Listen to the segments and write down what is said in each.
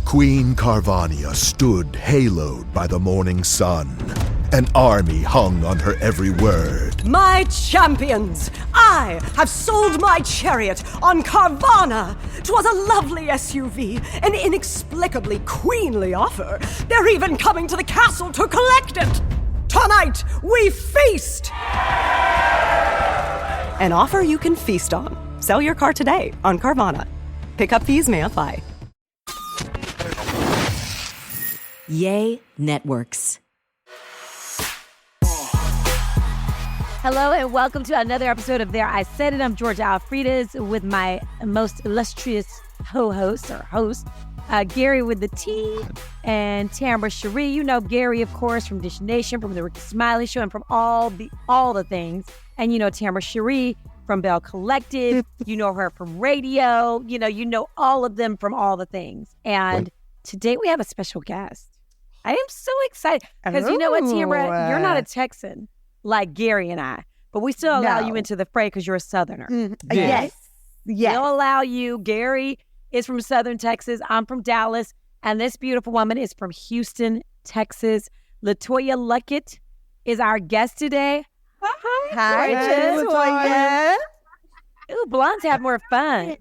Queen Carvania stood haloed by the morning sun. An army hung on her every word. My champions, I have sold my chariot on Carvana. 'Twas a lovely SUV, an inexplicably queenly offer. They're even coming to the castle to collect it. Tonight, we feast! An offer you can feast on. Sell your car today on Carvana. Pickup fees may apply. Yay Networks. Hello and welcome to another episode of There I Said It. I'm Georgia Alfredas with my most illustrious host, Gary with the T, and Tamara Cherie. You know Gary, of course, from Dish Nation, from the Ricky Smiley Show, and from all the things. And you know Tamara Cherie from Bell Collective. You know her from radio. You know all of them from all the things. And today we have a special guest. I am so excited because you know what, Tamara, you're not a Texan like Gary and I, but we still allow you into the fray because you're a Southerner. Yes. We'll allow you. Gary is from Southern Texas. I'm from Dallas. And this beautiful woman is from Houston, Texas. Letoya Luckett is our guest today. Hi, Letoya. Ooh, blondes have more fun.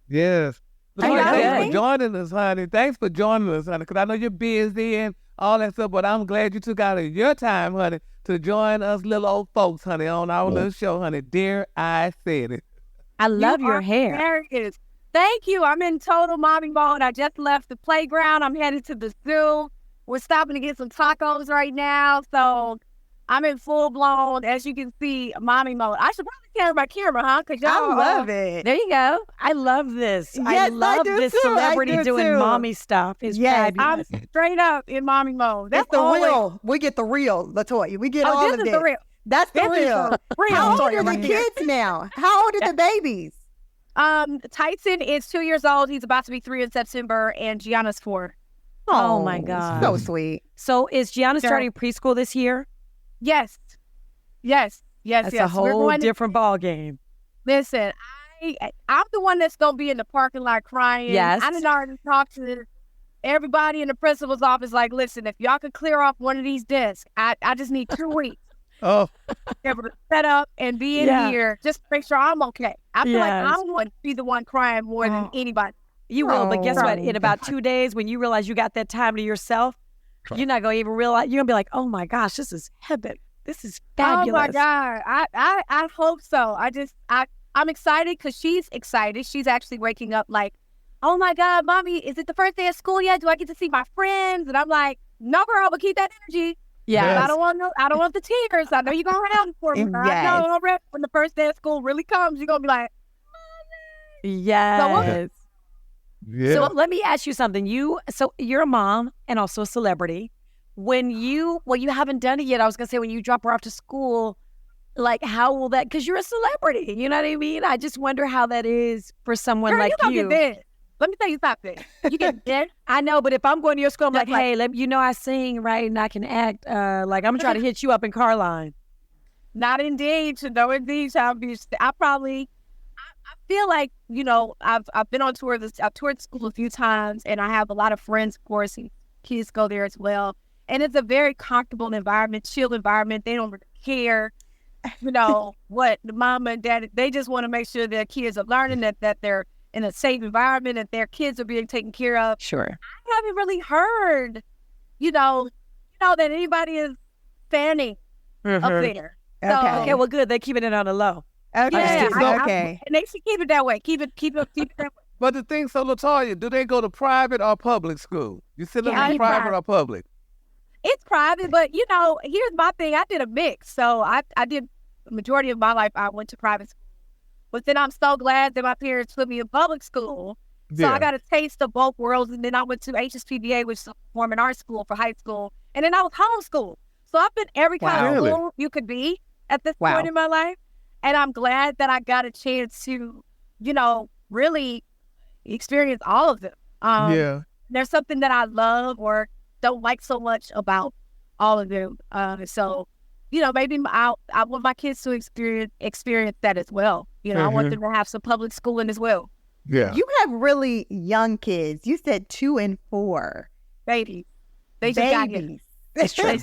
Yes. Thanks for joining us, honey. Because I know you're busy and all that stuff, but I'm glad you took out of your time, honey, to join us little old folks, honey, on our little show, honey. Dare I Said It. I love your hair. Hilarious. Thank you. I'm in total mommy mode. I just left the playground. I'm headed to the zoo. We're stopping to get some tacos right now. So I'm in full blown, as you can see, mommy mode. I should probably carry my camera, huh? Because y'all love it. There you go. I love this. Yes, I love this too. celebrity doing too. mommy stuff. It's fabulous. I'm straight up in mommy mode. That's the real. We get the real, Letoya. We get all this of is it. the real. That's the real. How old are the right kids now? How old are the babies? Tyson is 2 years old. He's about to be 3 in September, and Gianna's 4. Oh my God. So sweet. So is Gianna starting preschool this year? Yes. That's a whole different ball game. Listen, I'm the one that's going to be in the parking lot crying. Yes. I done already talked to everybody in the principal's office like, listen, if y'all could clear off one of these desks, I just need 2 weeks. Oh. Able to set up and be in here just to make sure I'm okay. I feel like I'm going to be the one crying more than anybody. You will, but guess what? In about 2 days, when you realize you got that time to yourself, you're not going to even realize, you're going to be like, oh my gosh, this is heaven. This is fabulous. Oh my God. I hope so. I'm excited because she's excited. She's actually waking up like, oh my God, mommy, is it the first day of school yet? Do I get to see my friends? And I'm like, no, girl, but keep that energy. Yeah. I don't want the tears. I know you're going to have it for me. But I know already when the first day of school really comes, you're going to be like, mommy. Yes. Yeah. So let me ask you something. You're a mom and also a celebrity. You haven't done it yet. I was going to say, when you drop her off to school, like, how will that, because you're a celebrity, you know what I mean? I just wonder how that is for someone Girl, like you. you. Get dead. Let me tell you something. You get dead. I know, but if I'm going to your school, I'm like, hey, I sing, right? And I can act, like, I'm trying to hit you up in car line. Not indeed. No, indeed. I feel like, I've been on tour. I've toured school a few times, and I have a lot of friends, of course, and kids go there as well. And it's a very comfortable environment, chill environment. They don't really care, what the mama and daddy, they just want to make sure their kids are learning, that they're in a safe environment, that their kids are being taken care of. Sure. I haven't really heard, that anybody is fanning up there. Okay, well, good. They're keeping it on the low. Okay. And they should keep it that way. Keep it that way. But the thing, so Letoya, do they go to private or public school? You sit in private or public? It's private, but here's my thing. I did a mix. So I did the majority of my life, I went to private school. But then I'm so glad that my parents put me in public school. So I got a taste of both worlds. And then I went to HSPBA, which is a performing arts school for high school. And then I was homeschooled. So I've been every kind of school you could be at this point in my life. And I'm glad that I got a chance to, really experience all of them. There's something that I love or don't like so much about all of them. So, maybe I want my kids to experience that as well. I want them to have some public schooling as well. Yeah. You have really young kids. You said 2 and 4. Babies. They just got here. Babies. It's true.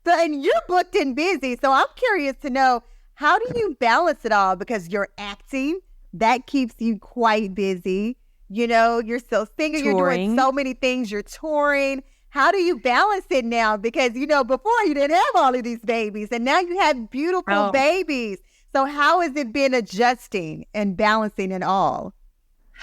And you're booked and busy. So I'm curious to know, how do you balance it all? Because you're acting, that keeps you quite busy. You know, you're still singing, you're doing Touring. so many things, you're touring. How do you balance it now? Because, you know, before you didn't have all of these babies, and now you have beautiful babies. So how has it been adjusting and balancing it all?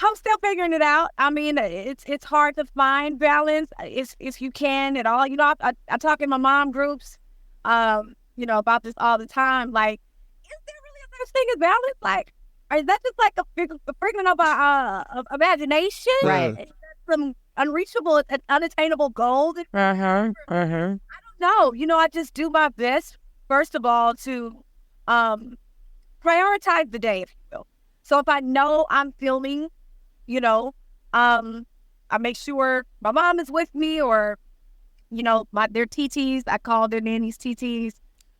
I'm still figuring it out. I mean, it's hard to find balance if you can at all. You know, I talk in my mom groups, you know, about this all the time. Like, is there really a such thing as balance? Like, or is that just like a figment of imagination? Right. Is that some unreachable, unattainable goal? Uh-huh. Uh-huh. I don't know. You know, I just do my best, first of all, to prioritize the day, if you will. So if I know I'm filming, you know, I make sure my mom is with me, or, you know, their TTs. I call their nannies TTs.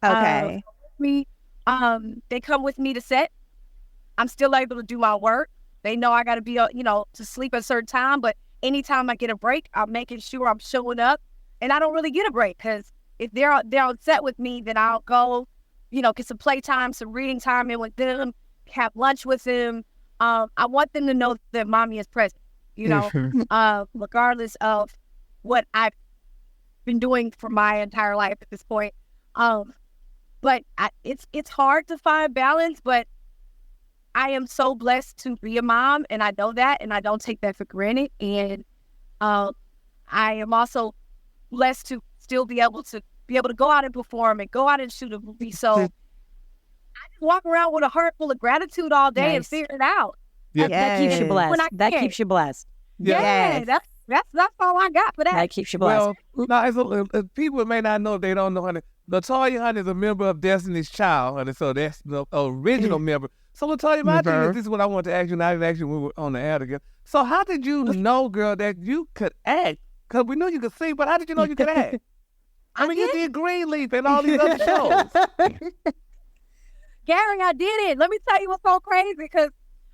Okay. They come with me to set. I'm still able to do my work. They know I got to be, you know, to sleep at a certain time. But anytime I get a break, I'm making sure I'm showing up. And I don't really get a break, because if they're on set with me, then I'll go, you know, get some playtime, some reading time in with them, have lunch with them. I want them to know that mommy is present, you know, regardless of what I've been doing for my entire life at this point. But it's hard to find balance, but I am so blessed to be a mom, and I know that, and I don't take that for granted. And I am also blessed to still be able to go out and perform and go out and shoot a movie. So I just walk around with a heart full of gratitude all day and figure it out. Yeah. That keeps you blessed. When I That can. keeps you blessed. Yeah, that's all I got for that. That keeps you blessed. Well, no, people may not know if they don't know, honey. Letoya, honey, is a member of Destiny's Child, honey, so that's the original member. So, Letoya, my thing is, this is what I want to ask you, and I didn't ask you when we were on the air together. So how did you know, girl, that you could act? Because we knew you could sing, but how did you know you could act? I mean, you did Greenleaf and all these other shows. Gary, I did it. Let me tell you what's so crazy, because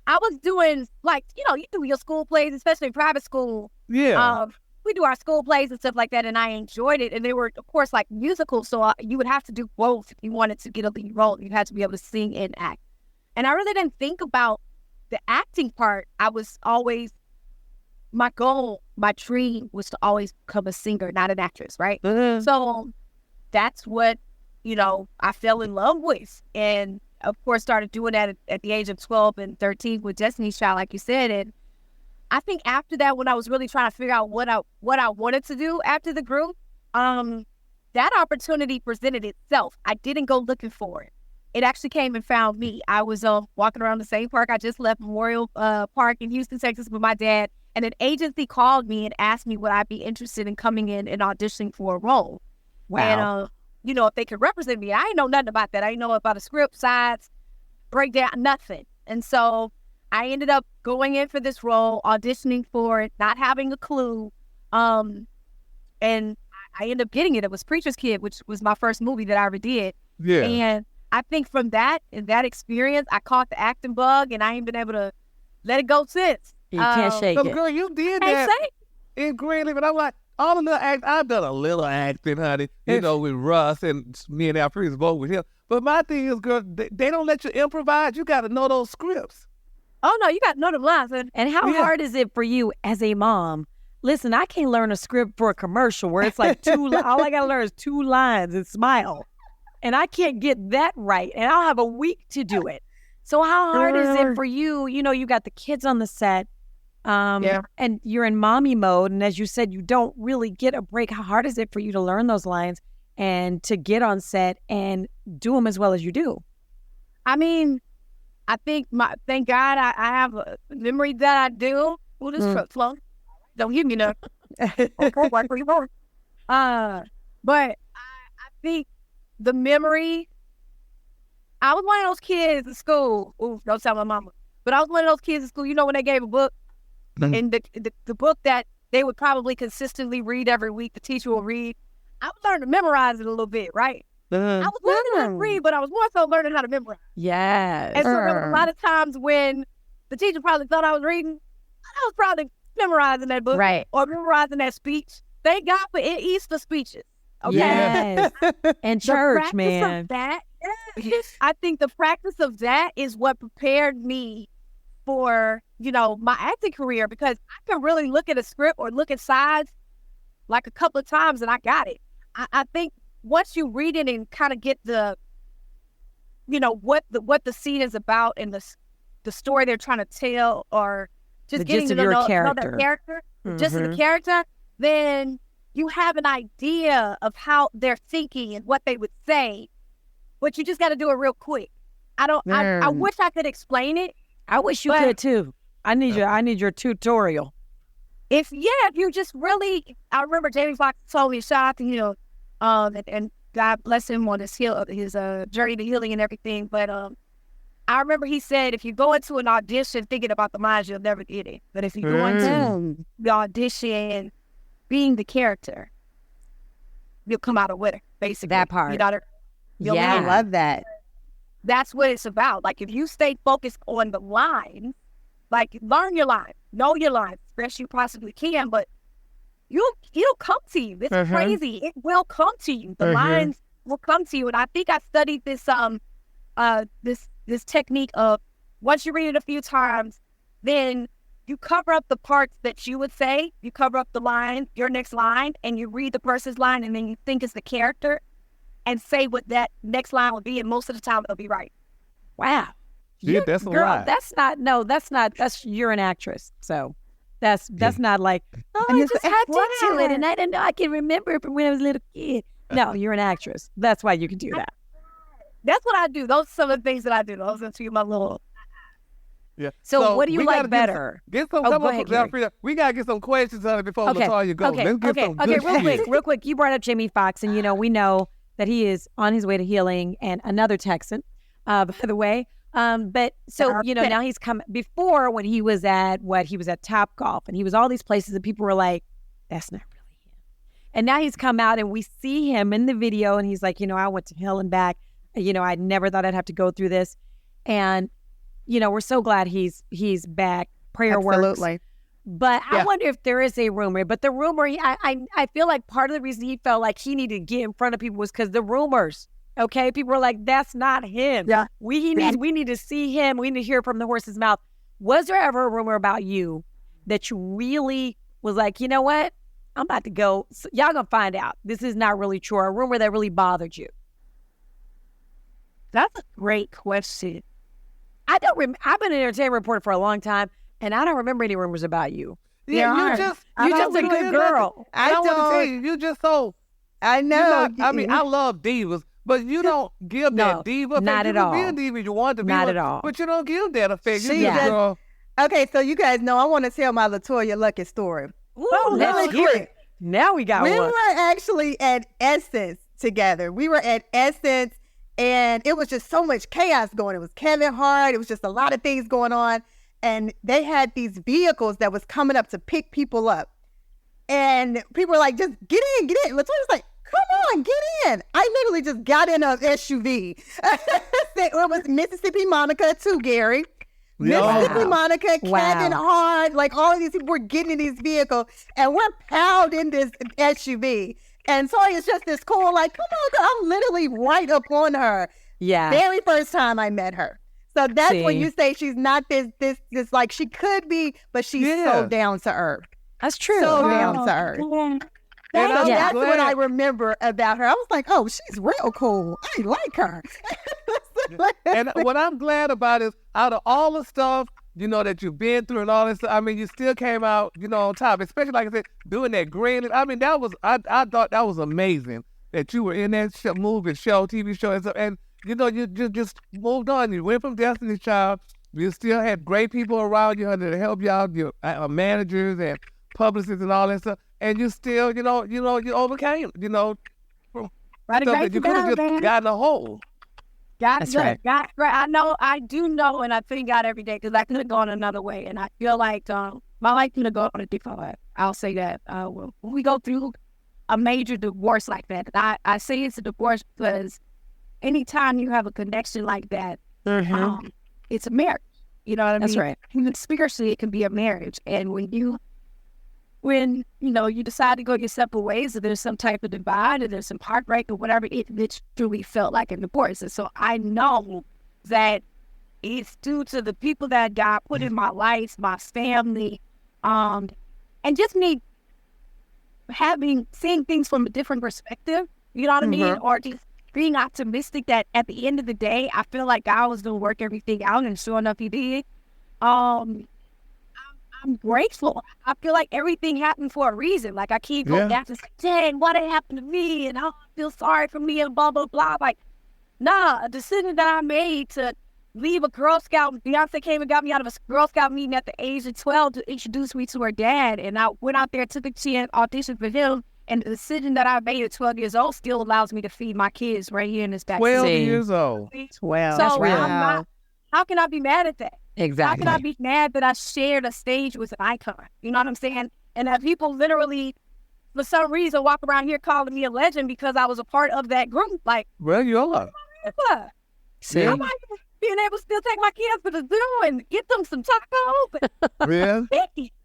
I was doing, like, you know, you do your school plays, especially in private school. Yeah. We do our school plays and stuff like that, and I enjoyed it. And they were, of course, like musicals, so you would have to do both if you wanted to get a lead role. You had to be able to sing and act. And I really didn't think about the acting part. I was always, my goal, my dream was to always become a singer, not an actress, right? So that's what, you know, I fell in love with. And of course, started doing that at the age of 12 and 13 with Destiny's Child, like you said. And I think after that, when I was really trying to figure out what I wanted to do after the group, that opportunity presented itself. I didn't go looking for it. It actually came and found me. I was walking around the same park. I just left Memorial Park in Houston, Texas with my dad, and an agency called me and asked me would I be interested in coming in and auditioning for a role. Wow. And, you know, if they could represent me. I didn't know nothing about that. I didn't know about a script, sides, breakdown, nothing. And so I ended up going in for this role, auditioning for it, not having a clue. And I ended up getting it. It was Preacher's Kid, which was my first movie that I ever did. Yeah. And I think from that experience, I caught the acting bug, and I ain't been able to let it go since. You can't shake So, it. girl, you did Can't that say. in Greenleaf, and I'm like, all the little act, I've done a little acting, honey, you know, with Russ and me and our previous both with him. But my thing is, girl, they don't let you improvise. You got to know those scripts. Oh, no, you got to know them lines. And how hard is it for you as a mom? Listen, I can't learn a script for a commercial where it's like all I got to learn is 2 lines and smile. And I can't get that right. And I'll have a week to do it. So how hard is it for you? You know, you got the kids on the set. And you're in mommy mode. And as you said, you don't really get a break. How hard is it for you to learn those lines and to get on set and do them as well as you do? I mean, I think thank God I have a memory that I do. Oh, this truck slow. Don't hit me now. But I think the memory, I was one of those kids in school. Ooh, don't tell my mama. But I was one of those kids in school, you know, when they gave a book, and the book that they would probably consistently read every week, the teacher will read, I was learning to memorize it a little bit, right? I was learning how to read, but I was more so learning how to memorize. Yes. And so there was a lot of times when the teacher probably thought I was reading. I was probably memorizing that book, Right. or memorizing that speech. Thank God for Easter speeches. Okay. Yes. And The church, practice man. of that, yes. I think the practice of that is what prepared me for, my acting career, because I can really look at a script or look at sides like a couple of times and I got it. I think once you read it and kind of get the, what the scene is about and the story they're trying to tell, or just The getting gist to of your know that character. character, the gist of the character, then you have an idea of how they're thinking and what they would say, but you just got to do it real quick. I wish I could explain it. I wish you But- could too. I need your tutorial. If you just really, I remember Jamie Foxx told me, shout out to him, and God bless him on his journey to healing and everything. But I remember he said, if you go into an audition thinking about the lines, you'll never get it. But if you go into the audition being the character, you'll come out a winner. Basically, That part. You'll I win. love that. That's what it's about. Like, if you stay focused on the lines, like, learn your lines, know your lines, as best you possibly can, but it'll come to you. It's crazy. It will come to you. The lines will come to you. And I think I studied this this technique of, once you read it a few times, then you cover up the parts that you would say, you cover up the line, your next line, and you read the person's line, and then you think it's the character and say what that next line would be, and most of the time it'll be right. Wow. Yeah, that's a Girl, lot. that's you're an actress. So that's not like, oh, And I it's just had to do it wow. and I didn't know, I can remember it from when I was a little kid. No, you're an actress. That's why you can do that. That's what I do. Those are some of the things that I do. Those are two of my little. Yeah. So what do you we like gotta better? Get some. Oh, Come go on, ahead, Gary. Frida. We gotta get some questions on it before Okay. Letoya goes. Okay. Let's get some Okay. good Real quick. You brought up Jamie Foxx, and we know that he is on his way to healing, and another Texan, by the way. But so now he's come. Before, when he was at Top Golf, and he was all these places, and people were like, "That's not really him." And now he's come out, and we see him in the video, and he's like, I went to hell and back. I never thought I'd have to go through this, and we're so glad he's back. Prayer works. Absolutely. But I wonder if there is a rumor. But the rumor, I feel like part of the reason he felt like he needed to get in front of people was because the rumors. Okay, people were like, "That's not him. Yeah. We need to see him. We need to hear from the horse's mouth." Was there ever a rumor about you that you really was like, you know what? I'm about to go. So y'all gonna find out. This is not really true. A rumor that really bothered you. That's a great question. I don't. I've been an entertainment reporter for a long time, and I don't remember any rumors about you. Yeah, There you are. just You're just a don't good hear girl. nothing. I want to tell don't- you, you just so. I know. I mean, I love divas, but you don't give No, that diva effect. not You at can be all. a diva if you want to be Not one, at all. but you don't give that effect. You She just does- go, Okay, so you guys know I want to tell my Letoya Luckett story. Ooh, let's really hear quick. it. Now we got We one. were actually at Essence together. We were at Essence, and it was just so much chaos going. It was Kevin Hart. It was just a lot of things going on. And they had these vehicles that was coming up to pick people up. And people were like, just get in, get in. Latoya's like, come on, get in. I literally just got in an SUV. It was Mississippi Monica too, Gary. Mississippi Monica, Kevin Hart, like all of these people were getting in these vehicles, and we're piled in this SUV. And so it's just this cool, like, come on, girl. I'm literally right up on her. Yeah. Very first time I met her. So that's when See. you say she's not this like she could be, but she's so down to earth. That's true. So down to earth. And So I'm that's glad- what I remember about her. I was like, oh, she's real cool. I like her. And what I'm glad about is, out of all the stuff, that you've been through and all this stuff, I mean, you still came out, on top, especially, like I said, doing that green. I mean, that was, I thought that was amazing that you were in that movie, show, TV show, and stuff. And, you just moved on. You went from Destiny's Child. You still had great people around you to help you out, your managers and publicists and all that stuff. And you still, you overcame, from Right, stuff that you could have just gotten a hold. That's right. God, I do know, and I thank God every day, because I could have gone another way, and I feel like my life could have gone a different way. I'll say that. When we go through a major divorce like that, I say it's a divorce because anytime you have a connection like that, it's a marriage. You know what I That's mean? right. Even spiritually, it can be a marriage. And when you decide to go your separate ways, or there's some type of divide, or there's some heartbreak or whatever, it truly felt like a divorce. And so I know that it's due to the people that God put in my life, my family, and just me seeing things from a different perspective. You know what I mean? Or just being optimistic that at the end of the day, I feel like God was going to work everything out, and sure enough, He did. I'm grateful. I feel like everything happened for a reason. Like I keep going back to say, dang, what happened to me? And I feel sorry for me and blah, blah, blah. Like, nah, a decision that I made to leave a Girl Scout. Beyonce came and got me out of a Girl Scout meeting at the age of 12 to introduce me to her dad. And I went out there, took a chance, auditioned for him. And the decision that I made at 12 years old still allows me to feed my kids right here in this back. 12 years old. 12. So real. I'm not, how can I be mad at that? Exactly. How can I be mad that I shared a stage with an icon? You know what I'm saying? And that people literally, for some reason, walk around here calling me a legend because I was a part of that group. Like, Well, you are. See? I'm not being able to still take my kids to the zoo and get them some tacos. Yeah.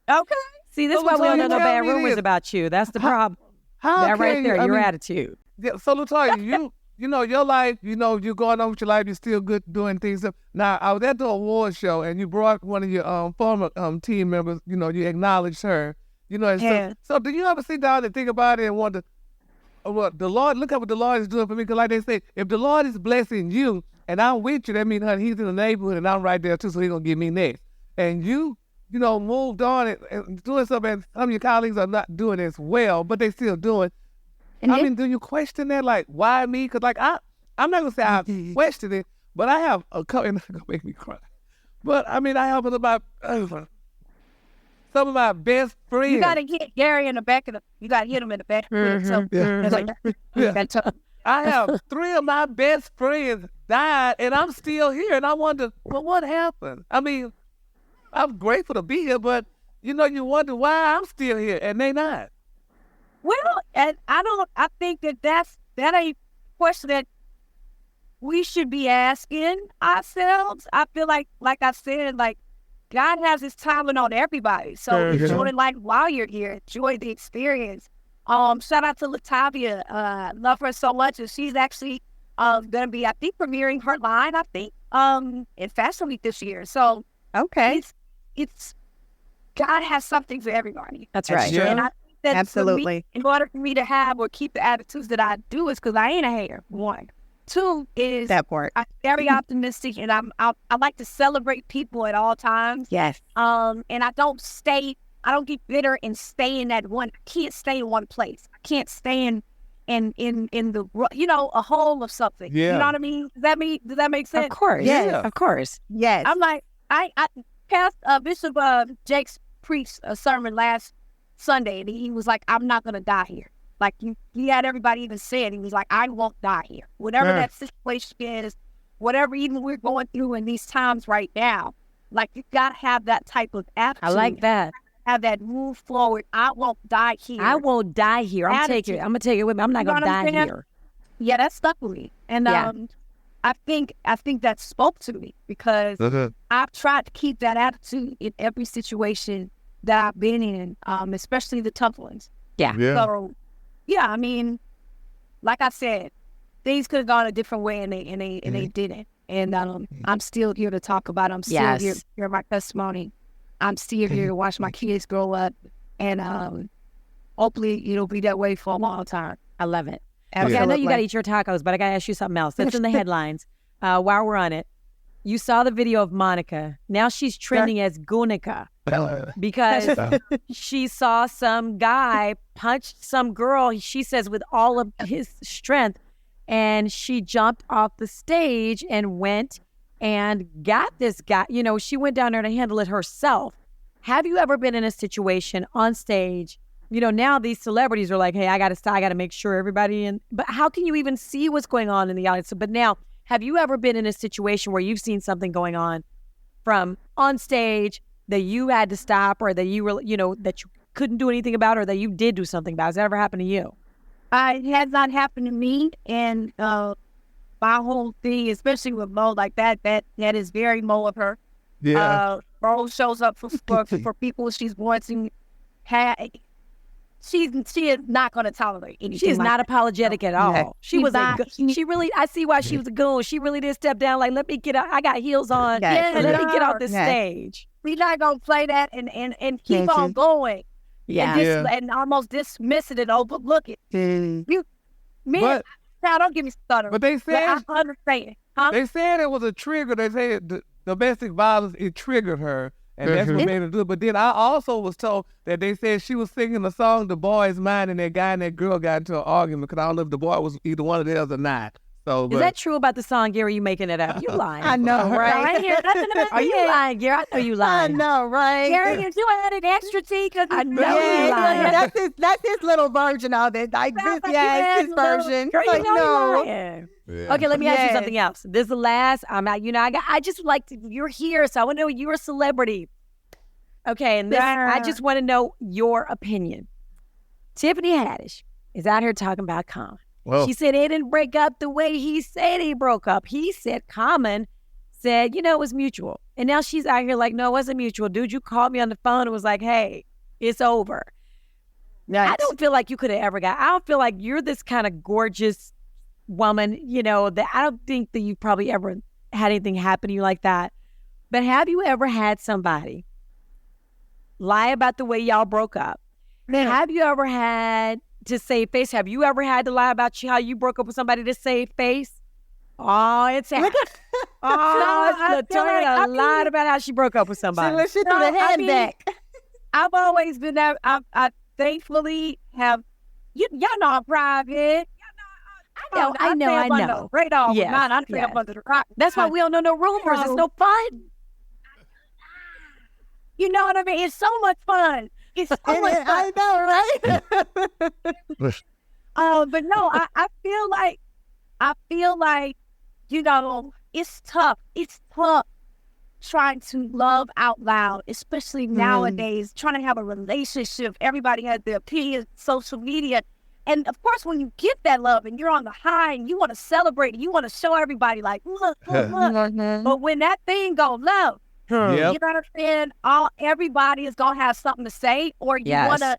Okay. See, this is why we don't know no bad rumors about you. That's the problem. How That right can there, you, I your mean, attitude. Yeah, so Letoya, you know, your life, you know, you're going on with your life, you're still good doing things. Now, I was at the award show, and you brought one of your former team members, you know, you acknowledged her. You know, and so do you ever sit down and think about it and wonder, well, the Lord, look at what the Lord is doing for me? Because like they say, if the Lord is blessing you, and I'm with you, that means, honey, He's in the neighborhood, and I'm right there, too, so He's going to give me next. And you know, moved on and doing something, and some of your colleagues are not doing as well, but they still doing. I mean, do you question that? Like, why me? Because, like, I'm not going to say I question it, but I have a couple, and it's going to make me cry. But, I mean, I have about some of my best friends. You got to hit Gary in the back of you got to hit him in the back of the head. So, I have 3 of my best friends died, and I'm still here, and I wonder, well, what happened? I mean, I'm grateful to be here, but, you know, you wonder why I'm still here, and they not. Well, and I think that ain't a question that we should be asking ourselves. I feel like I said, like, God has His timing on everybody. So enjoy life while you're here. Enjoy the experience. Shout out to Latavia. Love her so much. And she's actually going to be, I think, premiering her line, in Fashion Week this year. So, Okay. It's God has something for everybody. That's right. Yeah. And I think that Absolutely. for me, in order for me to have or keep the attitudes that I do, is because I ain't a hater. 1, 2 is That part. I'm very optimistic, and I like to celebrate people at all times. Yes. And I don't get bitter and stay in that one. I can't stay in one place. I can't stay in the a hole of something. Yeah. You know what I mean? Does that make sense? Of course. Yeah. Of course. Yes. I'm like, Bishop Jakes preached a sermon last Sunday, and he was like, I'm not going to die here. Like, he had everybody even said, he was like, I won't die here. Whatever that situation is, whatever even we're going through in these times right now, like, you got to have that type of attitude. I like that. Have that move forward. I won't die here. I won't die here. I'm going to take it with me. I'm not going to die here. Yeah, that stuck with me. And I think that spoke to me because I've tried to keep that attitude in every situation that I've been in, especially the tough ones. Yeah. So, yeah, I mean, like I said, things could have gone a different way, and they didn't. And I'm still here to talk about it. I'm still here to hear my testimony. I'm still here to watch my kids grow up, and hopefully it'll be that way for a long time. I love it. Absolutely. Okay, I know you got to eat your tacos, but I got to ask you something else. That's in the headlines. While we're on it, you saw the video of Monica. Now she's trending as Gunica because she saw some guy punch some girl, she says, with all of his strength, and she jumped off the stage and went and got this guy. You know, she went down there to handle it herself. Have you ever been in a situation on stage? You know, now these celebrities are like, hey, I got to make sure everybody but how can you even see what's going on in the audience? But now, have you ever been in a situation where you've seen something going on from on stage that you had to stop, or that you were, that you couldn't do anything about, or that you did do something about? Has that ever happened to you? It has not happened to me, and my whole thing, especially with Mo, like that is very Mo of her. Rose shows up for people she's going to have. She is not going to tolerate anything. She is like not that. apologetic at all. Yeah. She was she really, I see why she was a goon. She really did step down. Like, let me get out. I got heels on. Yes. And let me get off this stage. We're not going to play that and keep on going. And almost dismiss it and overlook it. Now, don't get me started. But they said, I understand. Huh? They said it was a trigger. They said the domestic violence, it triggered her. And that's what made her do it. But then I also was told that they said she was singing the song "The Boy's Mine" and that guy and that girl got into an argument because I don't know if the boy was either one of theirs or not. So, is that true about the song, Gary? You making it up? You lying? I know, right? I ain't hear nothing about Are you lying, Gary? I know you lying. I know, right? Gary, if you had an extra tea, because I know you lying. That's his little version of it. Like this, it's his version. Girl, Like, you know no. you lying. Yeah. Okay, let me ask you something else. This is the last. I just like to. You're here, so I want to know you're a celebrity. Okay, and this, I just want to know your opinion. Tiffany Haddish is out here talking about Common. Well, She said it didn't break up the way he said he broke up. He said Common said, it was mutual. And now she's out here like, no, it wasn't mutual. Dude, you called me on the phone and was like, hey, it's over. I don't feel like you could have ever I don't feel like you're this kind of gorgeous woman, that I don't think that you probably ever had anything happen to you like that. But have you ever had somebody lie about the way y'all broke up? Have you ever had to save face? Have you ever had to lie about how you broke up with somebody to save face? Oh, it's happened. Letoya lied about how she broke up with somebody. She threw the hand back. I've always been that. I thankfully have. Y'all know I'm private. I know. Right off. Yes, I trail up under the rock. That's why we don't know no rumors. It's no fun. You know what I mean? It's so much fun. It's so much fun. I know, right? But no, I feel like, it's tough. It's tough trying to love out loud, especially nowadays, trying to have a relationship. Everybody has their opinions, social media. And of course, when you get that love and you're on the high and you want to celebrate and you want to show everybody like, look. But when that thing goes left, you know what I'm saying? Everybody is gonna have something to say, or the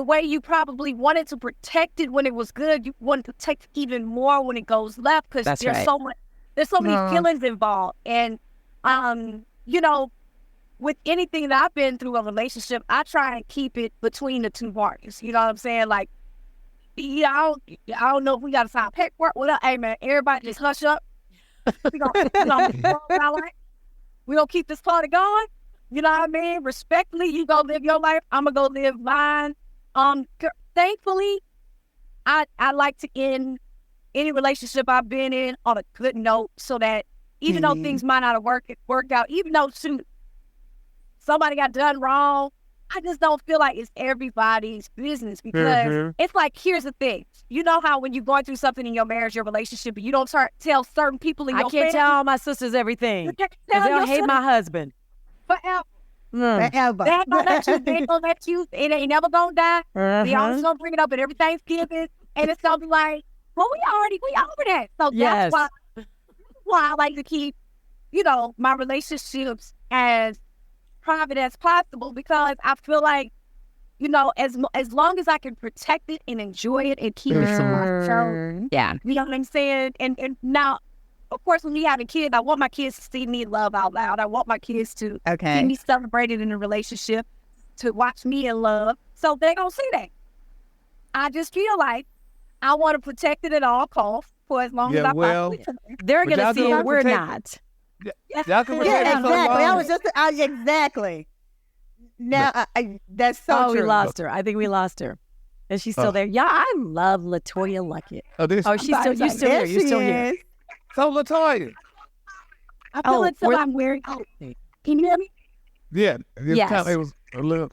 way you probably wanted to protect it when it was good, you want to protect even more when it goes left because there's so many feelings involved. And with anything that I've been through a relationship, I try and keep it between the two parties. You know what I'm saying? Like, I don't know if we got to sign paperwork. Well, hey man, everybody just hush up. We gonna keep this party going. You know what I mean? Respectfully, you go live your life. I'm gonna go live mine. Thankfully, I like to end any relationship I've been in on a good note, so that even though things might not have worked out, even though somebody got done wrong, I just don't feel like it's everybody's business because it's like, here's the thing. You know how when you're going through something in your marriage, your relationship, and you don't tell certain people in your family? I can't tell all my sisters everything because they'll hate my husband. Forever. Forever. They ain't gonna let you. It ain't never gonna die. We always gonna bring it up at every Thanksgiving, and it's gonna be like, well, we over that. So that's why I like to keep, my relationships as private as possible, because I feel like, as long as I can protect it and enjoy it and keep it to myself. Yeah. You know what I'm saying? And now, of course, when we have a kid, I want my kids to see me love out loud. I want my kids to see me celebrated in a relationship, to watch me in love. So they're going to see that. I just feel like I want to protect it at all costs for as long as I possibly can. They're going to see it. We're not. Y'all can protect it so exactly. long. I was just exactly. Now, that's so true. We lost her. I think we lost her. Is she still there? Yeah, I love Letoya Luckett. She's still. You still here? You still here? So Letoya. I feel I'm wearing. Can you hear me? Yeah. Yes. It was a little.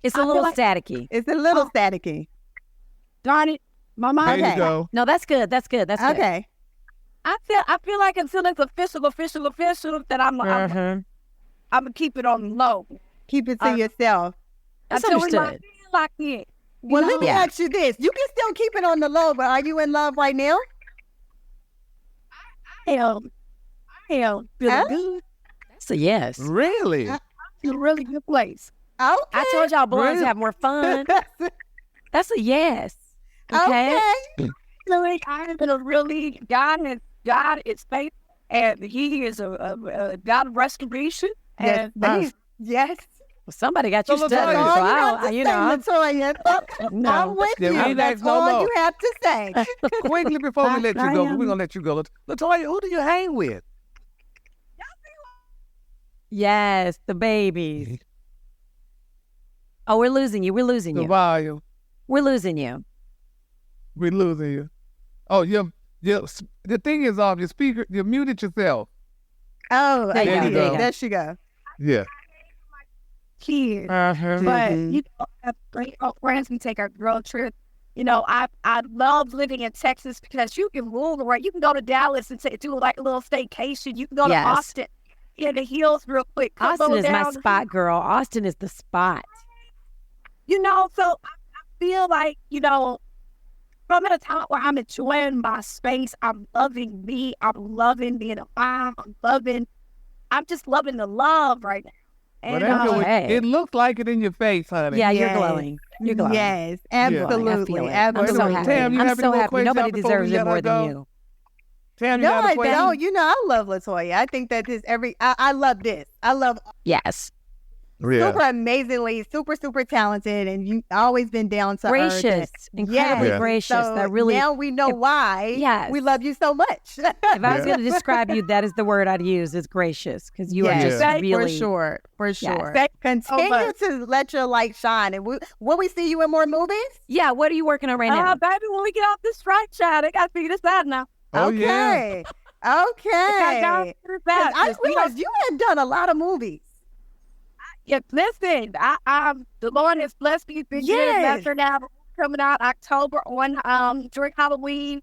It's a little staticky. It's a little staticky. Darn it, my mind. There you go. No, that's good. That's good. Okay. I feel like until it's official, that I'm gonna keep it on low. Keep it to yourself. That's until understood. we lock in. Well, let me ask you this: you can still keep it on the low, but are you in love right now? Hell, feeling good. So yes. Really? In a really good place. Okay. I told y'all blondes Really? have more fun. That's a yes. Okay. Like, I am in a really, God is faithful, and he is a God of restoration. Yes, And yes. Well, somebody got you So stuttering, Latoya- so All you I have don't, to you say, know. Latoya. No. I'm with Yeah, we you. ain't That's asked no all more. you have to say. Quickly before we let you go, I we're gonna let you go. Latoya, who do you hang with? Yes, the babies. Oh, we're losing you. We're losing The you. volume. We're losing you. We're losing you. Oh, the thing is off. Your speaker, you muted yourself. Oh, There you I go. did. There you go. There she go. Yeah. kids. Uh-huh. But Mhm. you know, I have great friends. We take our road trip. You know, I love living in Texas because you can move around. You can go to Dallas and do like a little staycation. You can go Yes. to Austin in the hills real quick. Come Austin go is my down. spot, girl. Austin is the spot. You know, so I feel like, you know, I'm at a time where I'm enjoying my space. I'm loving me. I'm loving being a mom. I'm just loving the love right now. And Whatever. Okay. It looks like it in your face, honey. Yeah, you're Yes. glowing. You're glowing. Yes, You're glowing. I feel absolutely. it. I'm so Absolutely. happy. Tam, you I'm have any so more happy. questions Nobody before we deserves it let her more than go? you. Tam, you No, got a I question? don't. You know, I love Letoya. I think that I love this. I love Yes. super amazingly, super talented, and you always been down to earth. Gracious. Incredibly Yes. gracious. So That really, now we know why Yes. we love you so much. if I was going to describe you, that is the word I'd use, is gracious. Because you are Yes, just Yeah. really. for sure. Thank you so Continue much. to let your light shine, and will we see you in more movies? Yeah, what are you working on right now? Baby, when we get off this strike, child, I got to figure this out now. Oh, yeah. Okay. Okay. I 'Cause I realized you had done a lot of movies. Yeah, listen, I'm the Lord has blessed me. Been Yes. getting better now. Coming out October on during Halloween,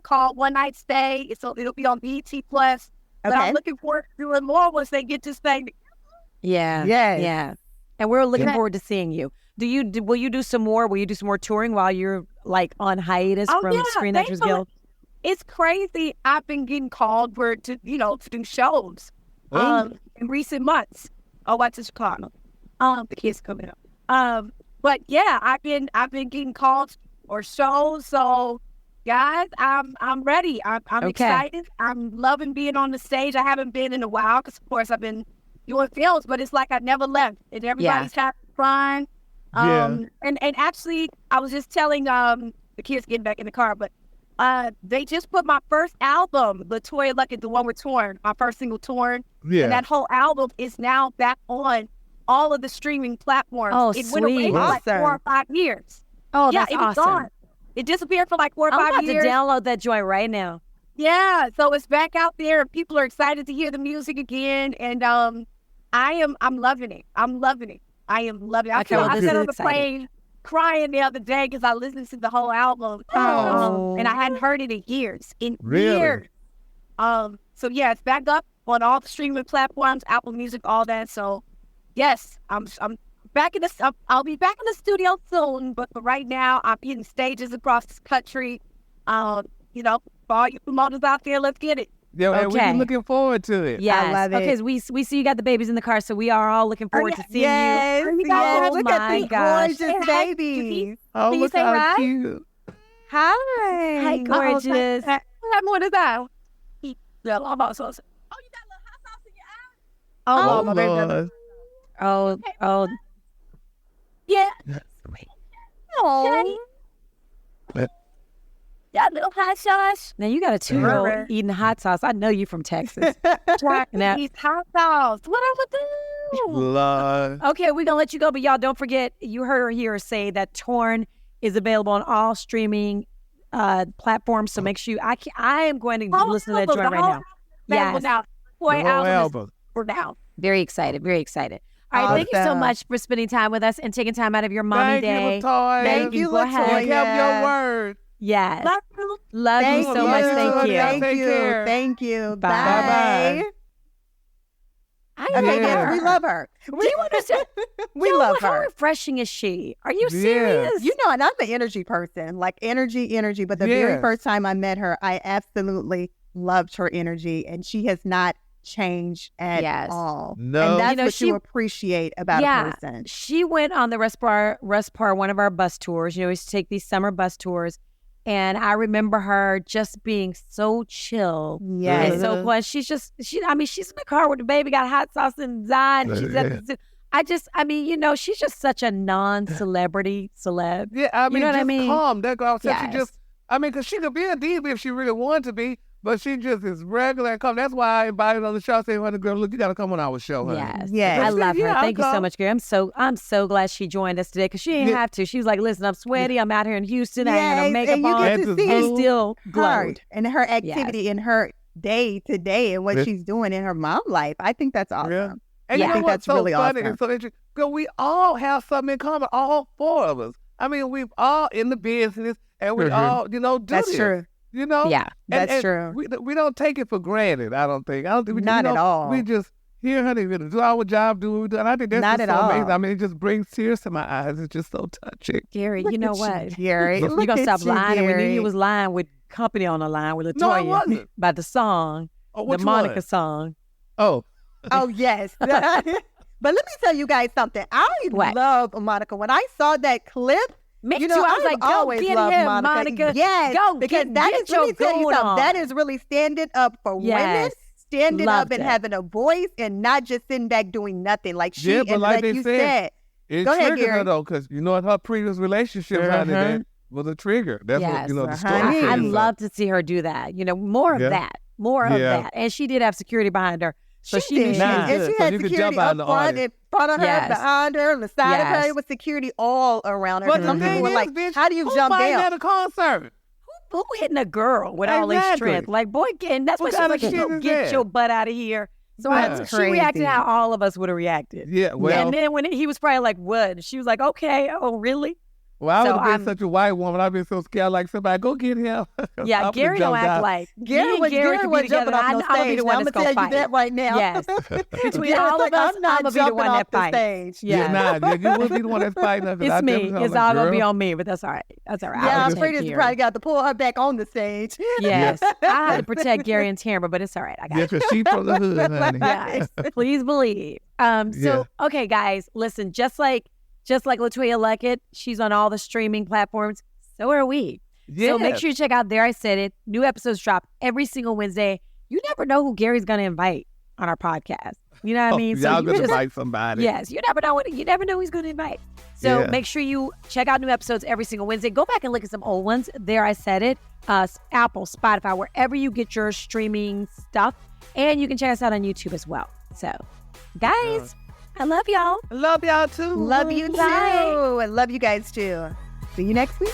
called One Night Stay. So it'll be on BET Plus. But Okay. I'm looking forward to doing more once they get this thing. Yeah. Yes. Yeah. And we're looking Yeah. forward to seeing you. Will you do some more? Will you do some more touring while you're like on hiatus Oh, from yeah, Screen Actors thankfully. Guild? It's crazy. I've been getting called to do shows in recent months. Oh, what's in Chicago? The kids coming up. But yeah, I've been getting calls or shows. So guys, I'm ready. I'm Okay. excited. I'm loving being on the stage. I haven't been in a while because of course I've been doing films, but it's like I never left and everybody's having fun. And actually I was just telling the kids getting back in the car, but they just put my first album, Letoya Luckett, the one with Torn, my first single Torn. Yeah. And that whole album is now back on all of the streaming platforms. Oh, it went away sweet. for like Awesome. 4 or 5 years. Oh, Yeah, that's it was awesome. gone. It disappeared for like 4 or I'm 5 about years. to download that joint right now. Yeah, so it's back out there and people are excited to hear the music again. And I'm loving it. I'm loving it. I am loving it. Okay, well, I this sat is on the exciting. plane crying the other day because I listened to the whole album. Oh. And I hadn't heard it in years. Really? Years. So yeah, it's back up on all the streaming platforms, Apple Music, all that. So yes, I'm back in the. I'll be back in the studio soon, but for right now, I'm hitting stages across the country. You know, for all you promoters out there, let's get it. Yeah, and we're Okay. looking forward to it. Yes. love it. Okay, so we see you got the babies in the car, so we are all looking forward to seeing Yes, you yes. guys- Look Oh at my these gosh. gorgeous Hey, babies. Oh, Can you look say how hi? cute. Hi. Hey, gorgeous. What is that? Yeah, I'm also. Oh, you got a little hot sauce in your eye? Oh, my baby. Lord. Oh, Yeah. Oh. Got a little hot sauce. now you got a 2-year-old Right. eating hot sauce. I know you from Texas. Now- These hot sauce. What I would do? Lord. Okay, we're going to let you go, but y'all don't forget, you heard her here say that Torn is available on all streaming platforms, so make sure I am going to listen to that joint right now. Yes. Now. The Boy, whole album. for now. Very excited, very excited. All right, thank you so Awesome. much for spending time with us and taking time out of your mommy Thank day. you, Latoya. Thank you, Go ahead. You kept your Latoya. word. Yes. Love you. Love you Thank so much. you. Thank you. Yeah. Thank Take you. care. Thank you. Bye. Bye. Bye-bye. Okay, Yeah. yes, we love her. Do you understand? We Yo, love how her. refreshing is she? Are you Yeah. serious? You know, and I'm an energy person, like energy. But the very Yes. first time I met her, I absolutely loved her energy, and she has not change at all. No. And that's You know, what you appreciate about a person. She went on the Respar, one of our bus tours. You know, we used to take these summer bus tours. And I remember her just being so chill. Yes. And so fun. She's in the car with the baby, got hot sauce and Zine. She's at the you know, she's just such a non-celebrity celeb. Yeah, I mean, you know just what I mean? calm. That girl said Yes. she just, because she could be a diva if she really wanted to be, but she just is regular and calm. That's why I invited her on the show. I said, "Honey, girl, look, you got to come on our show, honey." Yes. Yes. I love her. Yeah, Thank you I'll so come. much, Gary. I'm so glad she joined us today because she didn't have to. She was like, listen, I'm sweaty. I'm out here in Houston. I ain't got no makeup and you on. get to see and still her glowed. and her activity in her day to day and what she's doing in her mom life. I think that's awesome. Yeah. And I you know think what's that's so really funny awesome. and so interesting? Because we all have something in common, all four of us. I mean, we've all in the business and we all, do That's this. true. You know? Yeah, that's true. We don't take it for granted, I don't think. Not at all. We just hear honey, we do our job, do what we do. And I think that's Not just at so all. amazing. I mean, it just brings tears to my eyes. It's just so touching. Gary, you know what? Gary, You gonna stop lying? And we knew you was lying with company on the line with Letoya No, I wasn't. about the song, Oh, the which Monica one? song. Oh. Oh, yes. But let me tell you guys something. I What? love Monica. When I saw that clip, Me you too. know, I was I've like, go always get loved him, Monica. Monica. Yes, Go because get that is, let me your tell you goon something. on. That is really standing up for women, Yes. standing Loved up and it. having a voice and not just sitting back doing nothing. Like she, Yeah, but and like like they you said, said, It Go ahead, triggered Gary. her though, because in her previous relationships, honey, that was a trigger. That's what, Yes. the story Honey. says. I'd love to see her do that. You know, more of Yeah. that. More of Yeah. that. And she did have security behind her. So she knew did. she was Nah. And good. she So had you could security jump out up in the front, audience. in front of her, Yes. behind her, on the side of her. Yes. It was security all around her. But Some the people thing were is, like, bitch, how do you who jump fighting down? at a concert? Who hitting a girl with all this Exactly. strength? Like, boy, and that's What what she's kind like, of shit "Go is get that?" your butt out of here. So That's she reacted crazy. how all of us would have reacted. Yeah, well, And then when he was probably like, what? And she was like, okay, oh, really? I so would have been I'm- such a white woman. I'd been so scared, like somebody, go get him. Yeah, I would've Gary don't jumped act out. like Gary me was and Gary could be jumping together. off I'm no gonna be stage. the one I'm that's gonna gonna tell fight. you that right now. Yes. Between Gary's all like, of us, I'm not I'm gonna be the jumping one off that the fights. stage. Yeah. You would be the one that's fighting us. It's me. It's all gonna be on me, but that's all right. That's all right. Yeah, I'll I'm protect afraid you Gary. probably got to pull her back on the stage. Yes. I had to protect Gary and Tamara, but it's all right. I got Yeah, it. because she from the hood, honey. Yes. Please believe. So okay, guys, listen, just like Letoya Luckett, she's on all the streaming platforms. So are we. So make Yes. sure you check out There I Said It. New episodes drop every single Wednesday. You never know who Gary's gonna invite on our podcast. You know what I mean? So y'all you gonna just- fight somebody. Yes, you never know who he's going to invite. So Yeah. make sure you check out new episodes every single Wednesday. Go back and look at some old ones. There I Said It. Apple, Spotify, wherever you get your streaming stuff. And you can check us out on YouTube as well. So, guys, I love y'all. I love y'all too. Love you too. Bye. I love you guys too. See you next week.